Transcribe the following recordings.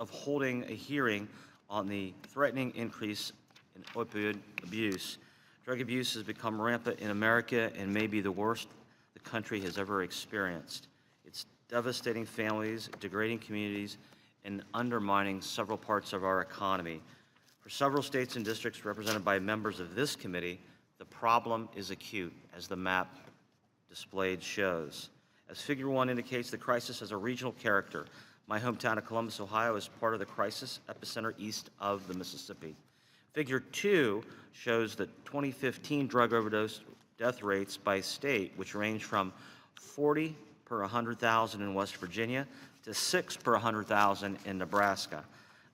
of holding a hearing on the threatening increase in opioid abuse. Drug abuse has become rampant in America and may be the worst the country has ever experienced. It's devastating families, degrading communities, and undermining several parts of our economy. For several states and districts represented by members of this committee, the problem is acute, as the map displayed shows. As Figure 1 indicates, the crisis has a regional character. My hometown of Columbus, Ohio is part of the crisis epicenter east of the Mississippi. Figure 2 shows the 2015 drug overdose death rates by state, which range from 40 per 100,000 in West Virginia to 6 per 100,000 in Nebraska.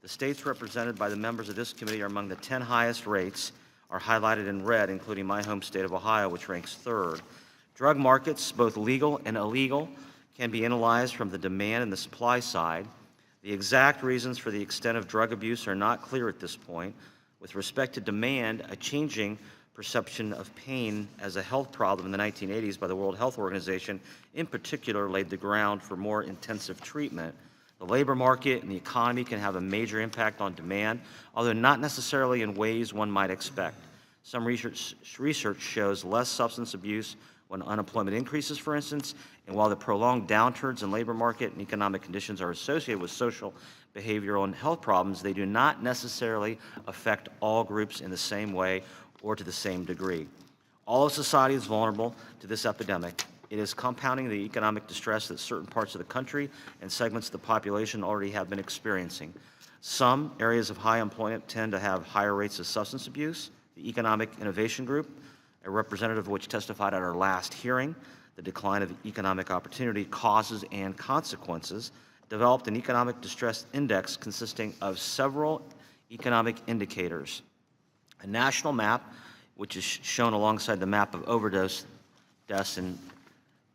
The states represented by the members of this committee are among the 10 highest rates, are highlighted in red, including my home state of Ohio, which ranks third. Drug markets, both legal and illegal, can be analyzed from the demand and the supply side. The exact reasons for the extent of drug abuse are not clear at this point. With respect to demand, a changing perception of pain as a health problem in the 1980s by the World Health Organization in particular laid the ground for more intensive treatment. The labor market and the economy can have a major impact on demand, although not necessarily in ways one might expect. Some research shows less substance abuse when unemployment increases, for instance, and while the prolonged downturns in labor market and economic conditions are associated with social, behavioral, and health problems, they do not necessarily affect all groups in the same way or to the same degree. All of society is vulnerable to this epidemic. It is compounding the economic distress that certain parts of the country and segments of the population already have been experiencing. Some areas of high employment tend to have higher rates of substance abuse. The Economic Innovation Group, a representative of which testified at our last hearing, the decline of economic opportunity, causes and consequences, developed an economic distress index consisting of several economic indicators. A national map, which is shown alongside the map of overdose deaths in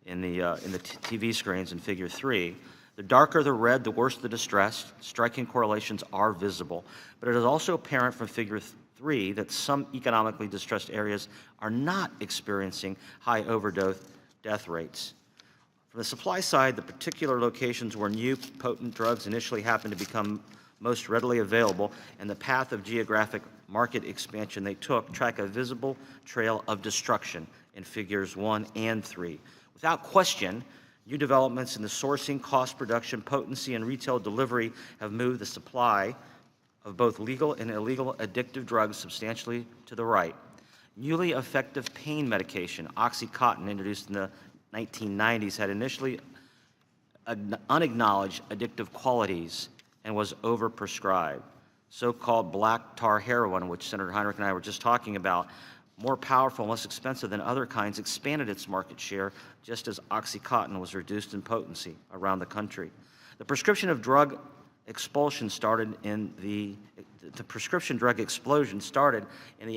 the TV screens in Figure 3. The darker the red, the worse the distress. Striking correlations are visible, but it is also apparent from Figure 3 that some economically distressed areas are not experiencing high overdose death rates. From the supply side, the particular locations where new potent drugs initially happen to become most readily available and the path of geographic market expansion they took track a visible trail of destruction in Figures 1 and 3. Without question, new developments in the sourcing, cost, production, potency, and retail delivery have moved the supply of both legal and illegal addictive drugs substantially to the right. Newly effective pain medication, Oxycontin, introduced in the 1990s, had initially unacknowledged addictive qualities and was overprescribed. So-called black tar heroin, which Senator Heinrich and I were just talking about, more powerful and less expensive than other kinds, expanded its market share just as Oxycontin was reduced in potency around the country. The prescription drug explosion started in the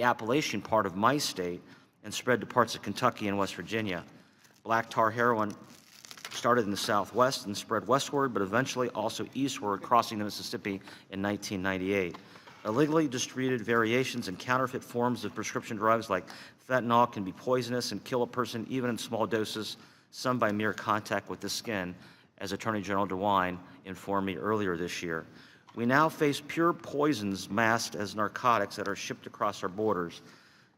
Appalachian part of my state and spread to parts of Kentucky and West Virginia. Black tar heroin started in the Southwest and spread westward, but eventually also eastward, crossing the Mississippi in 1998. Illegally distributed variations and counterfeit forms of prescription drugs like fentanyl can be poisonous and kill a person even in small doses, some by mere contact with the skin, as Attorney General DeWine informed me earlier this year. We now face pure poisons masked as narcotics that are shipped across our borders.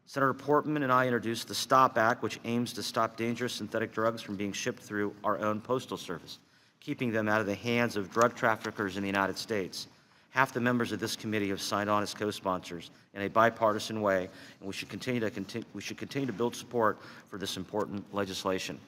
Senator Portman and I introduced the STOP Act, which aims to stop dangerous synthetic drugs from being shipped through our own postal service, keeping them out of the hands of drug traffickers in the United States. Half the members of this committee have signed on as co-sponsors in a bipartisan way, and we should continue to build support for this important legislation.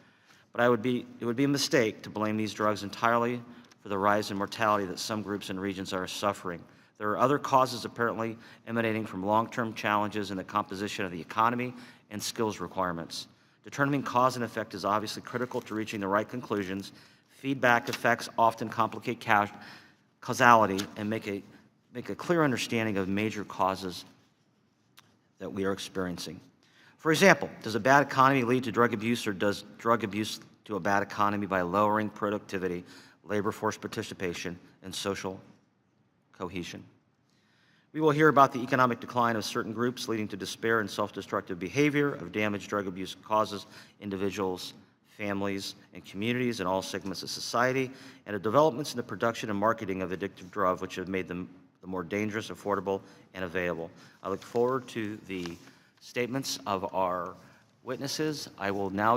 But it would be a mistake to blame these drugs entirely for the rise in mortality that some groups and regions are suffering. There are other causes apparently emanating from long-term challenges in the composition of the economy and skills requirements. Determining cause and effect is obviously critical to reaching the right conclusions. Feedback effects often complicate causality and make a clear understanding of major causes that we are experiencing. For example, does a bad economy lead to drug abuse, or does drug abuse to a bad economy by lowering productivity, labor force participation, and social cohesion? We will hear about the economic decline of certain groups leading to despair and self-destructive behavior, of damage drug abuse causes individuals families, and communities in all segments of society, and the developments in the production and marketing of addictive drugs, which have made them more dangerous, affordable, and available. I look forward to the statements of our witnesses. I will now